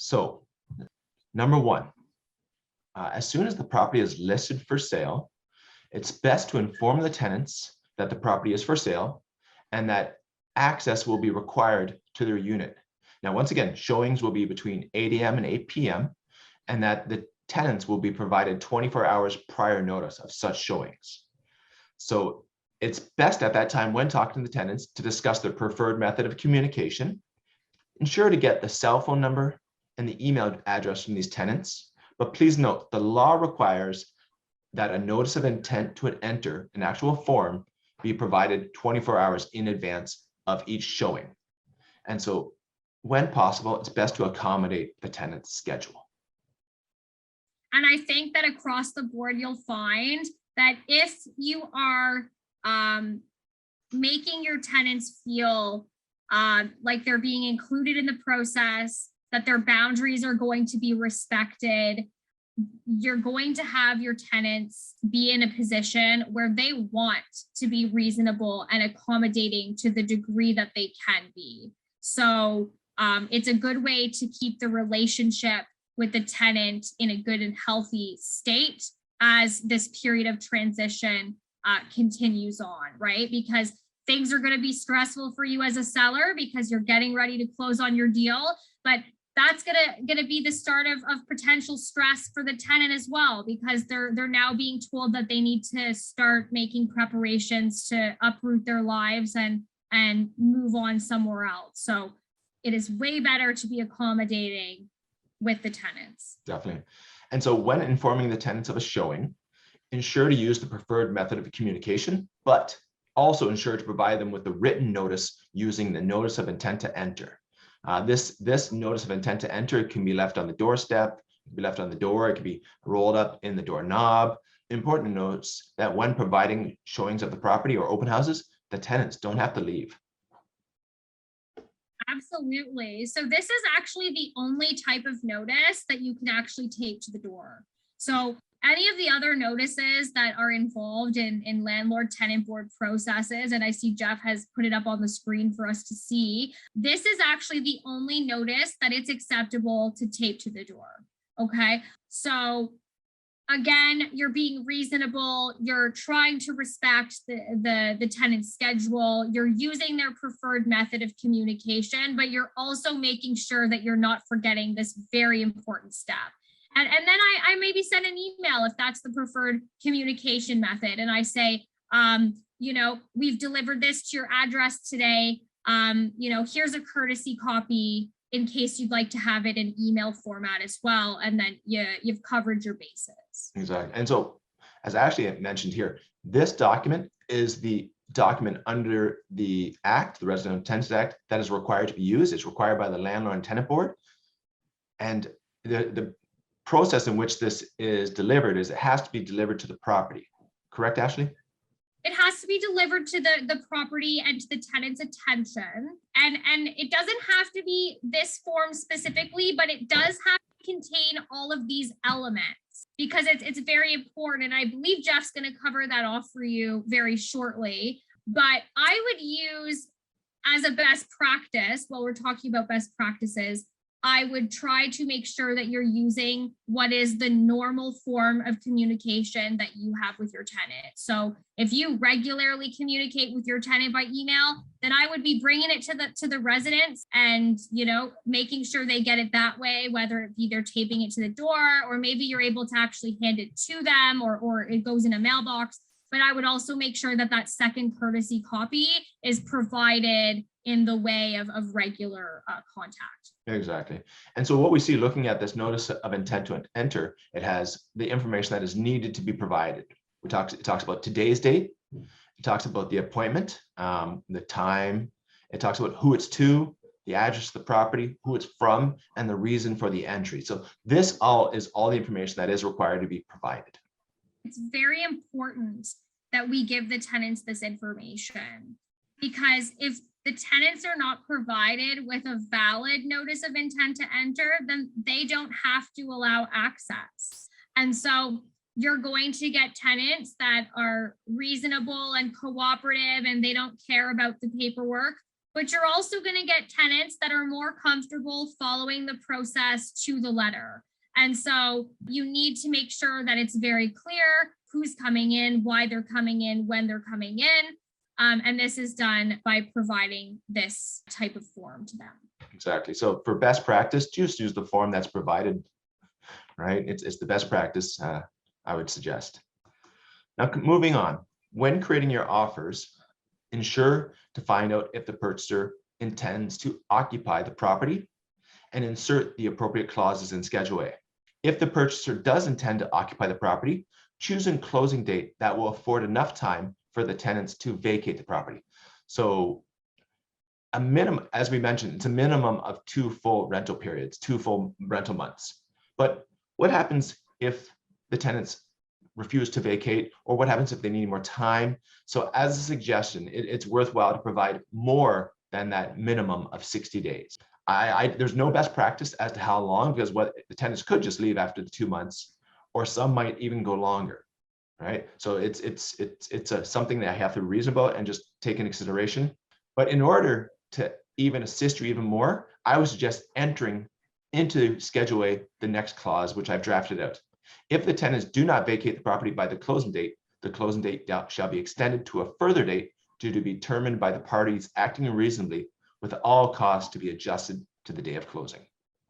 So, number one, as soon as the property is listed for sale, it's best to inform the tenants that the property is for sale and that access will be required to their unit. Now, once again, showings will be between 8 a.m. and 8 p.m. and that the tenants will be provided 24 hours prior notice of such showings. So it's best at that time when talking to the tenants to discuss their preferred method of communication. Ensure to get the cell phone number and the email address from these tenants. But please note, the law requires that a notice of intent to enter an actual form be provided 24 hours in advance of each showing. And so when possible, it's best to accommodate the tenant's schedule. And I think that across the board, you'll find that if you are making your tenants feel like they're being included in the process, that their boundaries are going to be respected, you're going to have your tenants be in a position where they want to be reasonable and accommodating to the degree that they can be. So it's a good way to keep the relationship with the tenant in a good and healthy state as this period of transition continues on, right? Because things are going to be stressful for you as a seller because you're getting ready to close on your deal, but that's gonna be the start of potential stress for the tenant as well, because they're now being told that they need to start making preparations to uproot their lives and move on somewhere else. So it is way better to be accommodating with the tenants. Definitely. And so when informing the tenants of a showing, ensure to use the preferred method of communication, but also ensure to provide them with the written notice using the notice of intent to enter. This notice of intent to enter can be left on the doorstep, it can be left on the door, it can be rolled up in the doorknob. Important notes that when providing showings of the property or open houses, the tenants don't have to leave. Absolutely. So this is actually the only type of notice that you can actually tape to the door. So any of the other notices that are involved in landlord tenant board processes, and I see Jeff has put it up on the screen for us to see, this is actually the only notice that it's acceptable to tape to the door. Okay. So again, you're being reasonable, you're trying to respect the tenant's schedule, you're using their preferred method of communication, but you're also making sure that you're not forgetting this very important step. And then I maybe send an email if that's the preferred communication method. And I say, we've delivered this to your address today. Here's a courtesy copy in case you'd like to have it in email format as well. And then you've covered your bases. Exactly. And so, as Ashley mentioned here, this document is the document under the Act, the Resident Tenants Act, that is required to be used. It's required by the Landlord and Tenant Board. And the process in which this is delivered is it has to be delivered to the property. Correct, Ashley? It has to be delivered to the property and to the tenant's attention. And it doesn't have to be this form specifically, but it does have to contain all of these elements because it's very important. And I believe Jeff's going to cover that off for you very shortly. But I would use as a best practice, while we're talking about best practices, I would try to make sure that you're using what is the normal form of communication that you have with your tenant. So if you regularly communicate with your tenant by email, then I would be bringing it to the residents and, making sure they get it that way, whether it be they're taping it to the door, or maybe you're able to actually hand it to them, or it goes in a mailbox. But I would also make sure that second courtesy copy is provided in the way of regular contact. Exactly. And so what we see looking at this notice of intent to enter, it has the information that is needed to be provided. It talks about today's date. It talks about the appointment, the time. It talks about who it's to, the address of the property, who it's from, and the reason for the entry. So this all is all the information that is required to be provided. It's very important that we give the tenants this information, because if the tenants are not provided with a valid notice of intent to enter, then they don't have to allow access. And so you're going to get tenants that are reasonable and cooperative and they don't care about the paperwork. but you're also going to get tenants that are more comfortable following the process to the letter. And so you need to make sure that it's very clear who's coming in, why they're coming in, when they're coming in. And this is done by providing this type of form to them. Exactly. So for best practice, just use the form that's provided, right? It's the best practice, I would suggest. Now, moving on, when creating your offers, ensure to find out if the purchaser intends to occupy the property and insert the appropriate clauses in Schedule A. If the purchaser does intend to occupy the property, choose a closing date that will afford enough time for the tenants to vacate the property. So a minimum, as we mentioned, it's a minimum of 2 full rental periods, 2 full rental months. But what happens if the tenants refuse to vacate, or what happens if they need more time? So as a suggestion, it's worthwhile to provide more than that minimum of 60 days. There's no best practice as to how long, because what the tenants could just leave after the 2 months, or some might even go longer, right? So it's something that I have to reason about and just take into consideration. But in order to even assist you even more, I would suggest entering into Schedule A the next clause, which I've drafted out. If the tenants do not vacate the property by the closing date shall be extended to a further date to be determined by the parties acting reasonably, with all costs to be adjusted to the day of closing.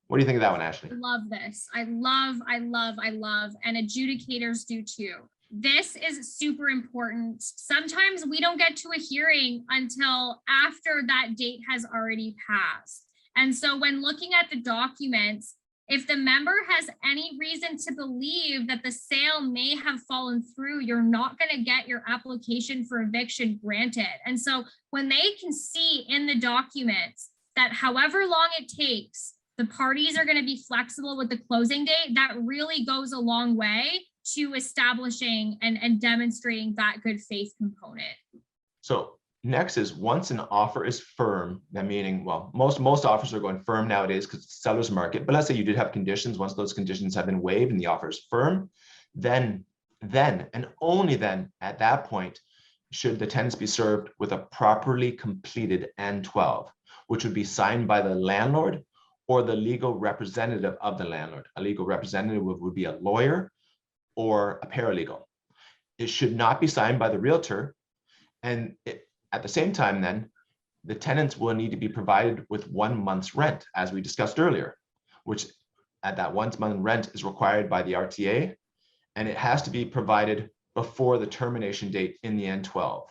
What do you think of that one, Ashley? I love this. I love, and adjudicators do too. This is super important. Sometimes we don't get to a hearing until after that date has already passed. And so when looking at the documents, if the member has any reason to believe that the sale may have fallen through, you're not going to get your application for eviction granted. And so when they can see in the documents that however long it takes, the parties are going to be flexible with the closing date, that really goes a long way to establishing and demonstrating that good faith component. So next is, once an offer is firm, that meaning, well, most offers are going firm nowadays because it's seller's market, but let's say you did have conditions. Once those conditions have been waived and the offer is firm, then and only then at that point should the tenants be served with a properly completed N12, which would be signed by the landlord or the legal representative of the landlord. A legal representative would be a lawyer or a paralegal. It should not be signed by the realtor. And at the same time, then, the tenants will need to be provided with 1 month's rent, as we discussed earlier, which at that 1 month rent is required by the RTA, and it has to be provided before the termination date in the N12.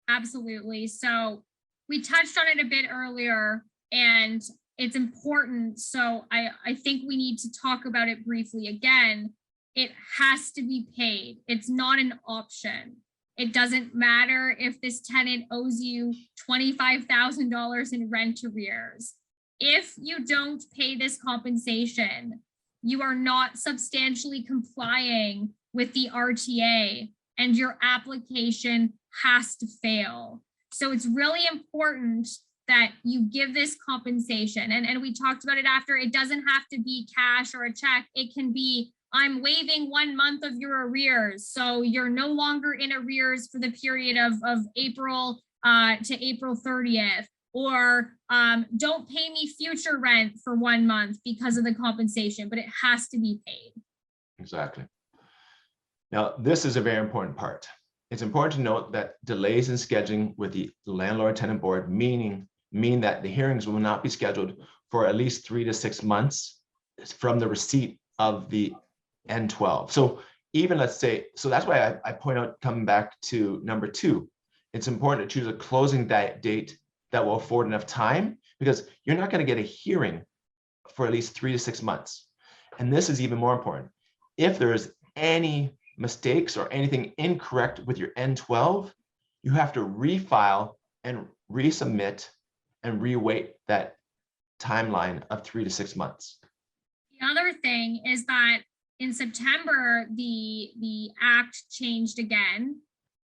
Absolutely. So we touched on it a bit earlier, and it's important. So I think we need to talk about it briefly again. It has to be paid. It's not an option. It doesn't matter if this tenant owes you $25,000 in rent arrears. If you don't pay this compensation, you are not substantially complying with the RTA, and your application has to fail. So it's really important that you give this compensation. And we talked about it after. It doesn't have to be cash or a check. It can be, I'm waiving 1 month of your arrears. So you're no longer in arrears for the period of April to April 30th. Or don't pay me future rent for 1 month because of the compensation, but it has to be paid. Exactly. Now, this is a very important part. It's important to note that delays in scheduling with the landlord-tenant board mean that the hearings will not be scheduled for at least 3 to 6 months from the receipt of the N12. So even let's say, so that's why I point out, coming back to number 2, it's important to choose a closing date that will afford enough time, because you're not going to get a hearing for at least 3 to 6 months. And this is even more important. If there is any mistakes or anything incorrect with your N12, you have to refile and resubmit and rewait that timeline of 3 to 6 months. The other thing is that in September, the act changed again,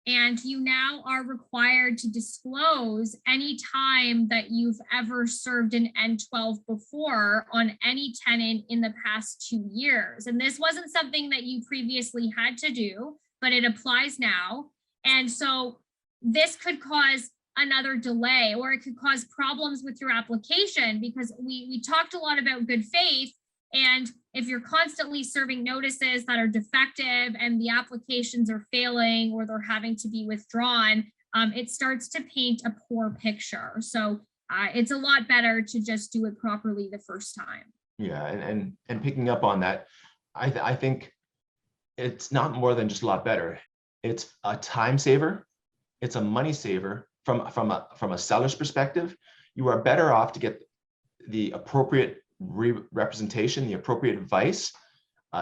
and you now are required to disclose any time that you've ever served an N12 before on any tenant in the past 2 years. And this wasn't something that you previously had to do, but it applies now. And so this could cause another delay, or it could cause problems with your application, because we talked a lot about good faith. And if you're constantly serving notices that are defective and the applications are failing or they're having to be withdrawn, it starts to paint a poor picture. So it's a lot better to just do it properly the first time. Yeah, and picking up on that, I think it's not more than just a lot better. It's a time saver. It's a money saver from a seller's perspective. You are better off to get the appropriate representation, the appropriate advice.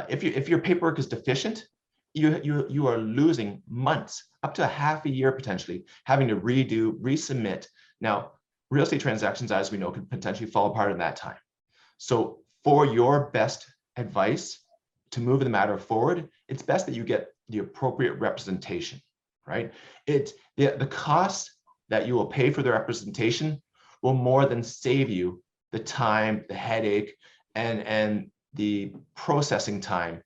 If your paperwork is deficient, you are losing months, up to a half a year potentially, having to resubmit. Now, real estate transactions, as we know, can potentially fall apart in that time. So for your best advice to move the matter forward, it's best that you get the appropriate representation, right? The cost that you will pay for the representation will more than save you the time, the headache, and the processing time.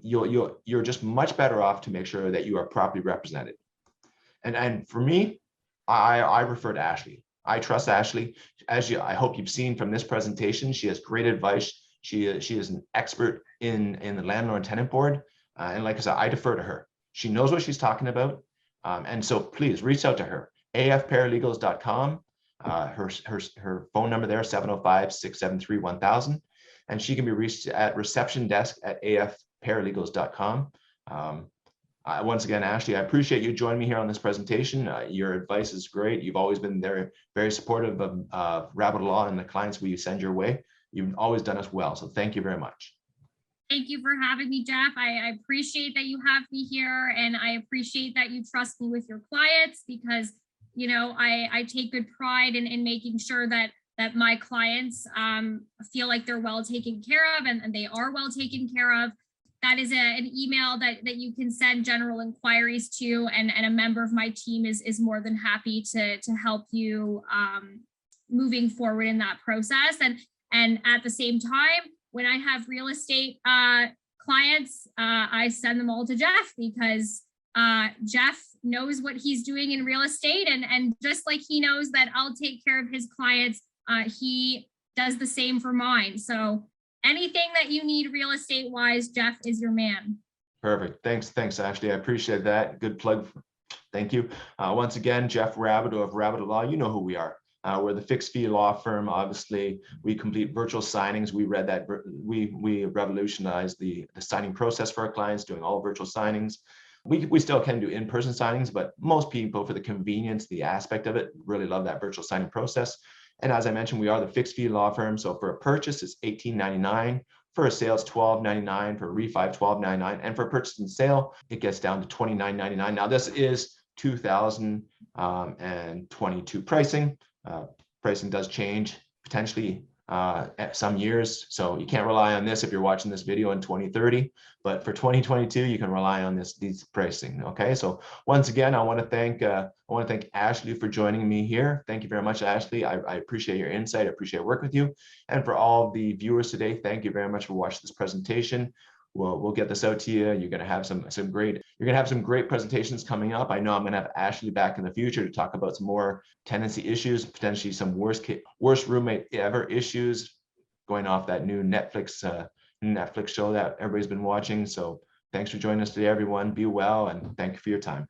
You're just much better off to make sure that you are properly represented. And for me, I refer to Ashley. I trust Ashley. I hope you've seen from this presentation, she has great advice. She is an expert in the landlord and tenant board. And like I said, I defer to her. She knows what she's talking about. And so please reach out to her, afparalegals.com. Her phone number there, 705-673-1000. And she can be reached at reception desk at afparalegals.com. Once again, Ashley, I appreciate you joining me here on this presentation. Your advice is great. You've always been very supportive of Rabbit Law and the clients we send your way. You've always done us well. So thank you very much. Thank you for having me, Jeff. I appreciate that you have me here, and I appreciate that you trust me with your clients, because, you know, I take good pride in making sure that my clients feel like they're well taken care of, and they are well taken care of. That is an email that you can send general inquiries to, and a member of my team is more than happy to help you moving forward in that process. And at the same time, when I have real estate clients, I send them all to Jeff, because Jeff knows what he's doing in real estate, and just like he knows that I'll take care of his clients, he does the same for mine. So anything that you need real estate wise, Jeff is your man. Perfect. Thanks, Ashley. I appreciate that. Good plug. Thank you. Once again, Jeff Rabbit of Rabbit Law. You know who we are. We're the fixed fee law firm. Obviously, we complete virtual signings. We revolutionized the signing process for our clients, doing all virtual signings. We still can do in-person signings, but most people, for the convenience, the aspect of it, really love that virtual signing process. And as I mentioned, we are the fixed fee law firm. So for a purchase, it's $18.99. For a sale, it's $12.99. For a refi, $12.99. And for purchase and sale, it gets down to $29.99. Now, this is 2022 pricing. Pricing does change potentially at some years, so you can't rely on this if you're watching this video in 2030, but for 2022 you can rely on these pricing. Okay, so once again, I want to thank Ashley for joining me here. Thank you very much, Ashley. I appreciate your insight. I appreciate working with you. And for all the viewers today, thank you very much for watching this presentation. We'll get this out to you. You're going to have some great presentations coming up. I know I'm going to have Ashley back in the future to talk about some more tenancy issues, potentially some worst roommate ever issues, going off that new Netflix show that everybody's been watching. So thanks for joining us today, everyone. Be well, and thank you for your time.